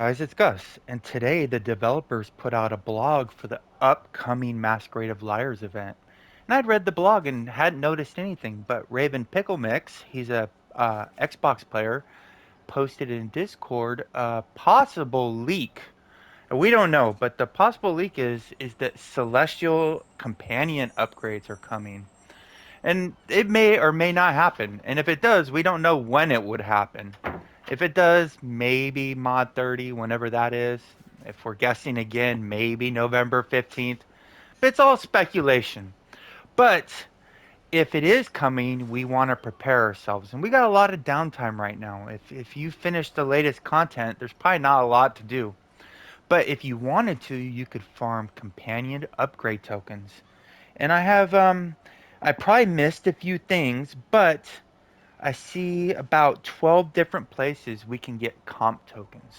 Guys, it's Gus, and today the developers put out a blog for the upcoming Masquerade of Liars event. And I'd read the blog and hadn't noticed anything, but Raven Pickle Mix, he's a Xbox player, posted in Discord a possible leak. And we don't know, but the possible leak is that Celestial Companion upgrades are coming. And it may or may not happen. And if it does, we don't know when it would happen. If it does, maybe mod 30, whenever that is. If we're guessing again, maybe November 15th. But it's all speculation. But if it is coming, we want to prepare ourselves. And we got a lot of downtime right now. If you finish the latest content, there's probably not a lot to do. But if you wanted to, you could farm companion upgrade tokens. And I probably missed a few things, but I see about 12 different places we can get comp tokens.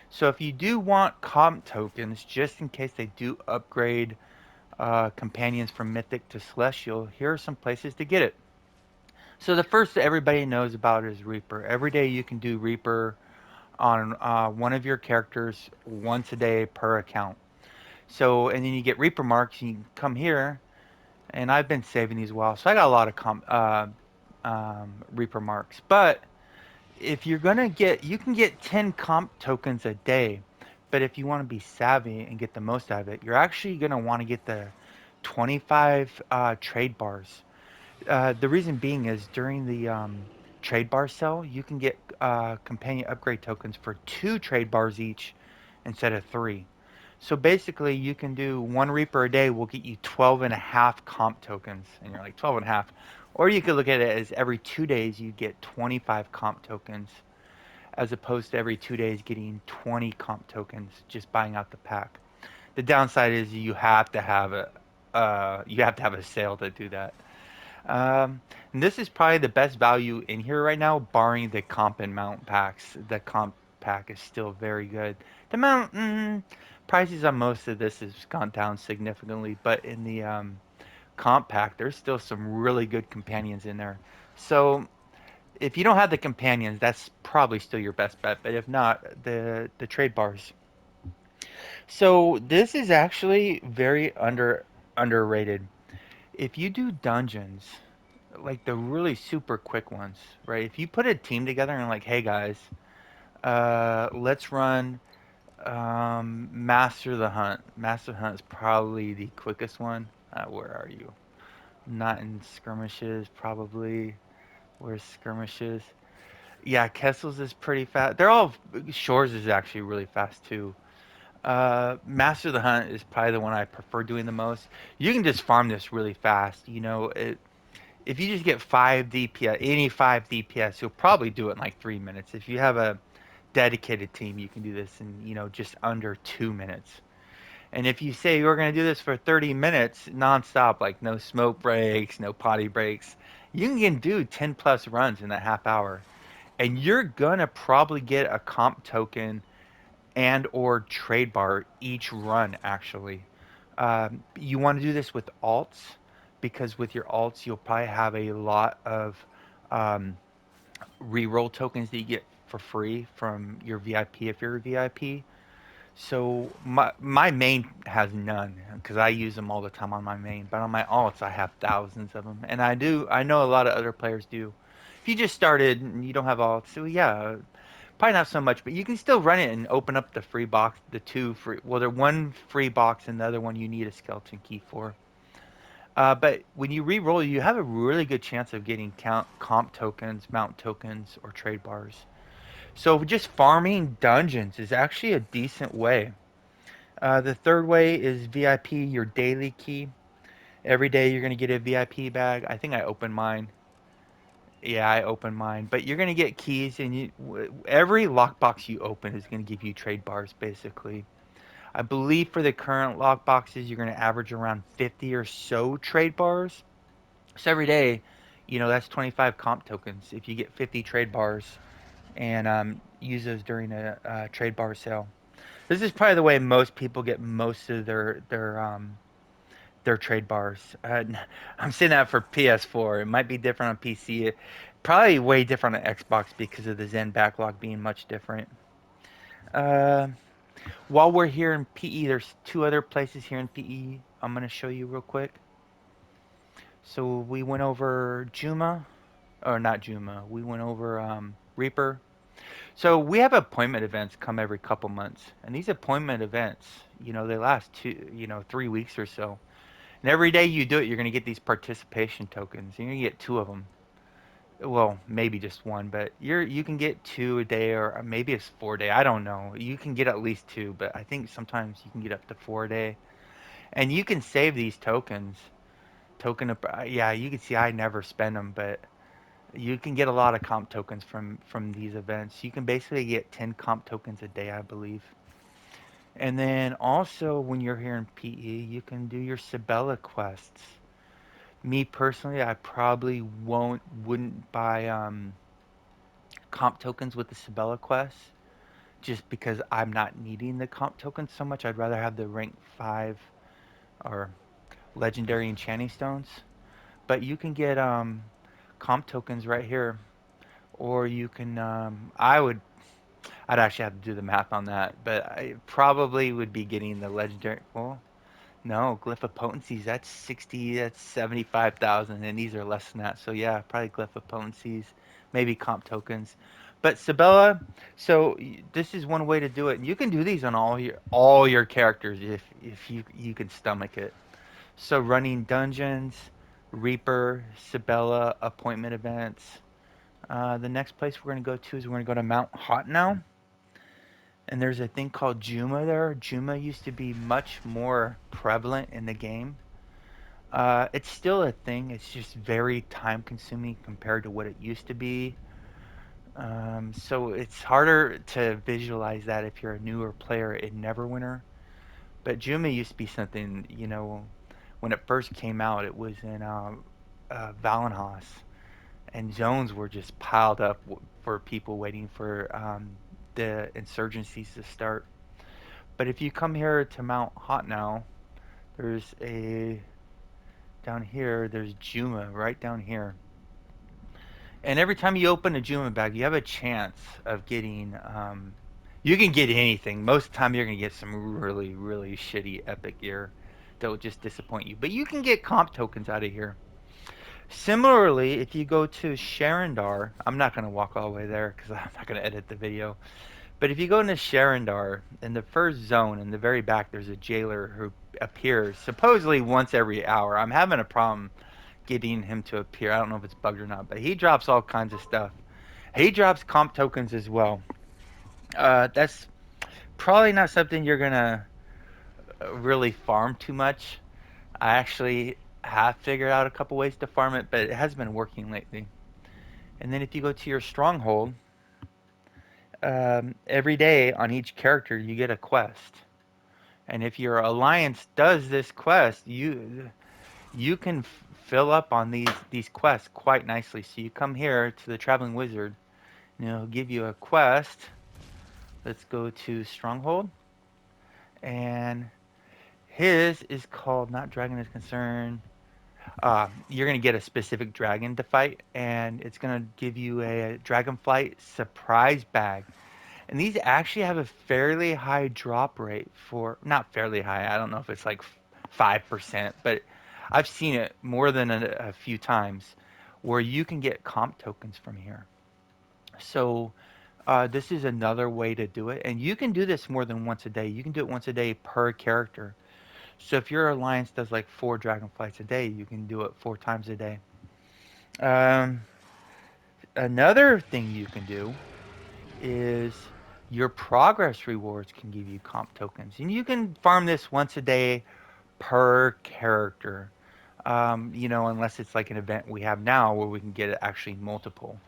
So if you do want comp tokens, just in case they do upgrade companions from Mythic to Celestial, here are some places to get it. So the first that everybody knows about is Reaper. Every day you can do Reaper on one of your characters once a day per account. So and then you get Reaper marks, and you can come here, and I've been saving these well, so I got a lot of Reaper marks. But if you're gonna get, you can get 10 comp tokens a day, but if you want to be savvy and get the most out of it, you're actually gonna want to get the 25 trade bars. The reason being is during the trade bar sale, you can get companion upgrade tokens for 2 trade bars each instead of 3. So basically, you can do one Reaper a day will get you 12 and a half comp tokens. And you're like, 12 and a half. Or you could look at it as every 2 days you get 25 comp tokens, as opposed to every 2 days getting 20 comp tokens just buying out the pack. The downside is you have to have a sale to do that. And this is probably the best value in here right now, barring the comp and mount packs. The comp pack is still very good. The mount prices on most of this has gone down significantly, but in the comp pack, there's still some really good companions in there. So if you don't have the companions, that's probably still your best bet. But if not, the trade bars. So this is actually very underrated. If you do dungeons, like the really super quick ones, right? If you put a team together and like, hey guys, let's run Master the Hunt. Master the Hunt is probably the quickest one. Where are you? Not in skirmishes, probably. Where's skirmishes? Yeah, Kessel's is pretty fast. They're all Shores is actually really fast too. Master of the Hunt is probably the one I prefer doing the most. You can just farm this really fast. If you just get 5 DPS, any 5 DPS, you'll probably do it in like 3 minutes. If you have a dedicated team, you can do this in just under 2 minutes. And if you say you're going to do this for 30 minutes nonstop, like no smoke breaks, no potty breaks, you can do 10 plus runs in that half hour. And you're going to probably get a comp token and or trade bar each run, actually. You want to do this with alts, because with your alts, you'll probably have a lot of um, reroll tokens that you get for free from your VIP if you're a VIP. So my main has none because I use them all the time on my main, but on my alts I have thousands of them, and I know a lot of other players do. If you just started and you don't have alts, so yeah, probably not so much, but you can still run it and open up the free box, the two free. Well, they're one free box and the other one you need a skeleton key for. But when you re-roll, you have a really good chance of getting comp tokens, mount tokens, or trade bars. So just farming dungeons is actually a decent way. The third way is VIP, your daily key. Every day you're going to get a VIP bag. I think I opened mine. Yeah, I opened mine. But you're going to get keys, and every lockbox you open is going to give you trade bars, basically. I believe for the current lockboxes, you're going to average around 50 or so trade bars. So every day, that's 25 comp tokens if you get 50 trade bars and use those during a trade bar sale. This is probably the way most people get most of their trade bars. I'm saying that for PS4. It might be different on PC. Probably way different on Xbox because of the Zen backlog being much different. Uh, while we're here in PE, there's two other places here in PE I'm gonna show you real quick. So we went over Juma, or not Juma. We went over Reaper. So we have appointment events come every couple months, and these appointment events, they last 3 weeks or so. And every day you do it, you're gonna get these participation tokens. You're gonna get two of them. Well, maybe just one, but you can get two a day, or maybe it's 4 day. I don't know. You can get at least two, but I think sometimes you can get up to 4 day. And you can save these tokens. Yeah, you can see I never spend them, but you can get a lot of comp tokens from these events. You can basically get 10 comp tokens a day, I believe. And then also when you're here in PE, you can do your Sabella quests. Me personally, I probably wouldn't buy comp tokens with the Sabella quests just because I'm not needing the comp tokens so much. I'd rather have the rank 5 or legendary enchanting stones. But you can get comp tokens right here, or you can I'd actually have to do the math on that, but I probably would be getting the legendary. Well, no, glyph of potencies. That's 60. That's 75,000, and these are less than that. So yeah, probably glyph of potencies, maybe comp tokens. But Sabella, so this is one way to do it. You can do these on all your characters if you can stomach it. So running dungeons, Reaper, Sabella, appointment events. The next place we're going to go to is we're going to go to Mount Hot now. And there's a thing called Juma there. Juma used to be much more prevalent in the game. It's still a thing. It's just very time consuming compared to what it used to be. So it's harder to visualize that if you're a newer player in Neverwinter. But Juma used to be something, when it first came out, it was in Valenhas. And zones were just piled up for people waiting for the insurgencies to start. But if you come here to Mount Hot now, there's a down here. There's Juma right down here, and every time you open a Juma bag, you have a chance of getting. You can get anything. Most of the time, you're gonna get some really, really shitty epic gear that will just disappoint you. But you can get comp tokens out of here. Similarly, if you go to Sharandar, I'm not gonna walk all the way there because I'm not gonna edit the video. But if you go into Sharandar, in the first zone, in the very back, there's a jailer who appears supposedly once every hour. I'm having a problem getting him to appear. I don't know if it's bugged or not, but he drops all kinds of stuff. He drops comp tokens as well. That's probably not something you're gonna really farm too much. I actually have figured out a couple ways to farm it, but it has been working lately. And then if you go to your stronghold, every day on each character you get a quest. And if your alliance does this quest, you can fill up on these quests quite nicely. So you come here to the traveling wizard, and it'll give you a quest. Let's go to Stronghold, and his is called not Dragon is Concerned. You're gonna get a specific dragon to fight, and it's gonna give you a Dragonflight surprise bag. And these actually have a fairly high drop rate for not fairly high. I don't know if it's like 5%, but I've seen it more than a few times where you can get comp tokens from here. So this is another way to do it, and you can do this more than once a day. You can do it once a day per character. So if your alliance does like 4 dragonflights a day, you can do it 4 times a day. Um, Another thing you can do is your progress rewards can give you comp tokens, and you can farm this once a day per character. Unless it's like an event we have now where we can get it actually multiple.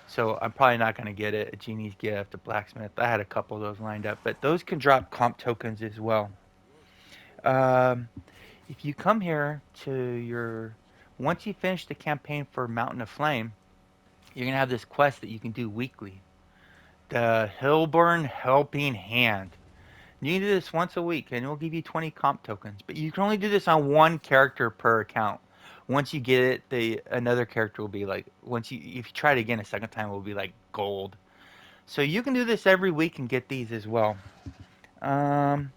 So I'm probably not going to get it. A genie's gift, a blacksmith. I had a couple of those lined up, but those can drop comp tokens as well. Um, if you come here to your, once you finish the campaign for Mountain of Flame, you're gonna have this quest that you can do weekly. The Hillburn Helping Hand. You can do this once a week, and it will give you 20 comp tokens. But you can only do this on one character per account. Once you get it, the another character will be like once you if you try it again a second time, it will be like gold. So you can do this every week and get these as well. Um,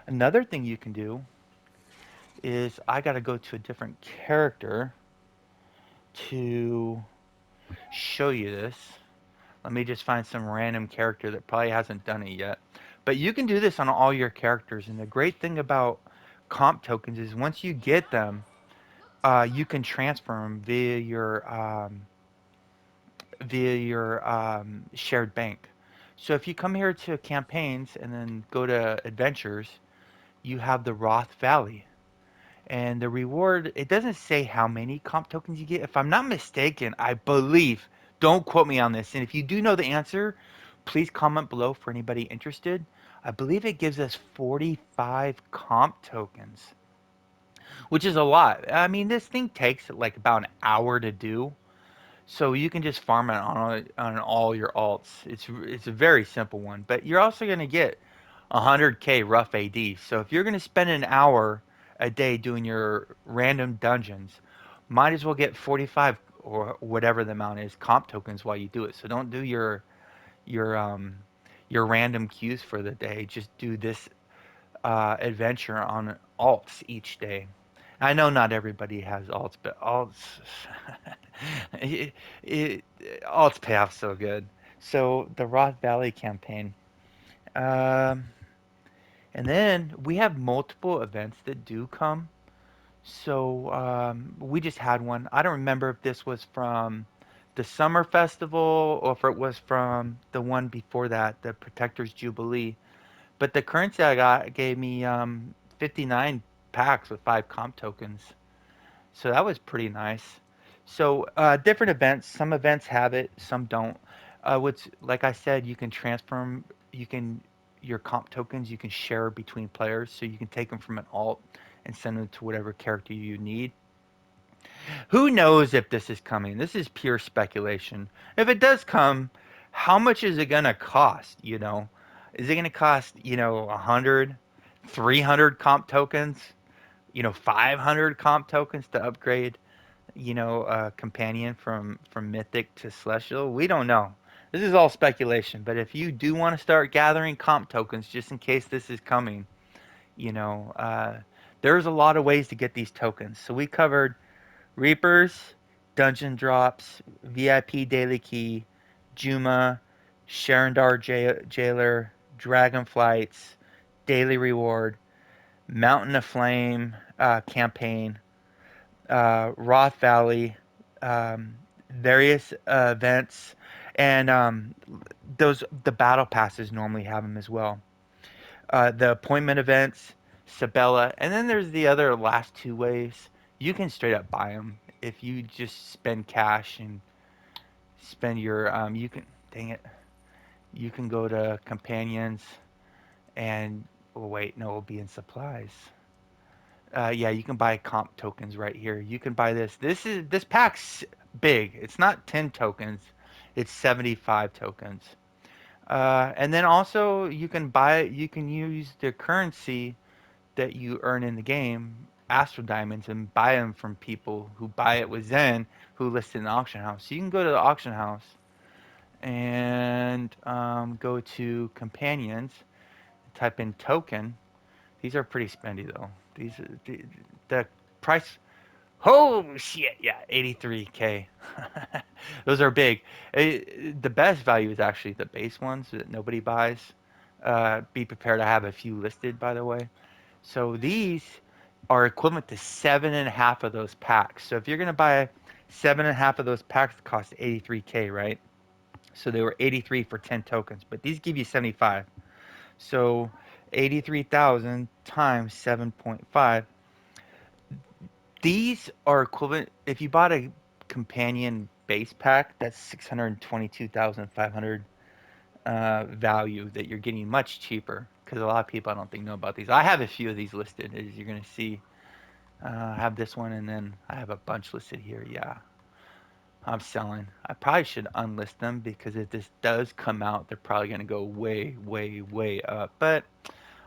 Another thing you can do is I got to go to a different character to show you this. Let me just find some random character that probably hasn't done it yet. But you can do this on all your characters. And the great thing about comp tokens is once you get them, you can transfer them via your shared bank. So if you come here to campaigns and then go to adventures, you have the Roth Valley. And the reward, it doesn't say how many comp tokens you get. If I'm not mistaken, I believe, don't quote me on this. And if you do know the answer, please comment below for anybody interested. I believe it gives us 45 comp tokens, which is a lot. I mean, this thing takes like about an hour to do. So you can just farm it on all your alts. It's a very simple one, but you're also going to get 100k rough AD. So if you're going to spend an hour a day doing your random dungeons, might as well get 45 or whatever the amount is comp tokens while you do it. So don't do your um your random queues for the day. Just do this adventure on alts each day. I know not everybody has alts, but alts it, it, alts pay off so good. So the Roth Valley campaign, um, and then we have multiple events that do come. So we just had one. I don't remember if this was from the summer festival or if it was from the one before that, the Protectors Jubilee. But the currency I got gave me 59 packs with 5 comp tokens. So that was pretty nice. So different events. Some events have it, some don't. What's like I said, you can transfer them. You can your comp tokens. You can share between players, so you can take them from an alt and send them to whatever character you need. Who knows if this is coming? This is pure speculation. If it does come, how much is it gonna cost? Is it gonna cost 100, 300 comp tokens? 500 comp tokens to upgrade a companion from mythic to celestial. We don't know. This is all speculation, but if you do want to start gathering comp tokens just in case this is coming, you know there's a lot of ways to get these tokens. So we covered reapers, dungeon drops, VIP daily key, Juma, Sharandar jailer, dragon flights, daily reward, mountain of flame campaign, Roth Valley, various events, and those the battle passes normally have them as well. The appointment events, Sabella, and then there's the other last two ways. You can straight up buy them if you just spend cash and spend your. You can dang it. You can go to companions and oh wait, no, it'll be in supplies. Yeah, you can buy comp tokens right here. You can buy this. This pack's big. It's not 10 tokens. It's 75 tokens. And then also you can buy. You can use the currency that you earn in the game, Astro Diamonds, and buy them from people who buy it with Zen, who list in the auction house. So you can go to the auction house and go to companions, type in token. These are pretty spendy though. The price. Oh shit! Yeah, 83k. Those are big. The best value is actually the base ones that nobody buys. Be prepared. I have a few listed, by the way. So these are equivalent to 7.5 of those packs. So if you're gonna buy 7.5 of those packs, it costs 83k, right? So they were 83 for 10 tokens, but these give you 75. So 83,000 times 7.5. These are equivalent. If you bought a companion base pack, that's 622,500 value that you're getting much cheaper because a lot of people I don't think know about these. I have a few of these listed, as you're gonna see. I have this one, and then I have a bunch listed here. Yeah, I'm selling. I probably should unlist them because if this does come out, they're probably gonna go way, way, way up. But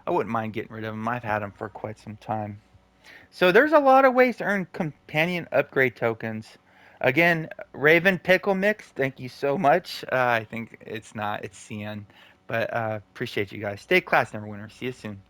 I wouldn't mind getting rid of them. I've had them for quite some time. So there's a lot of ways to earn companion upgrade tokens. Again, Raven Pickle Mix, thank you so much. I think it's not, it's CN. But appreciate you guys. Stay class, Neverwinter. See you soon.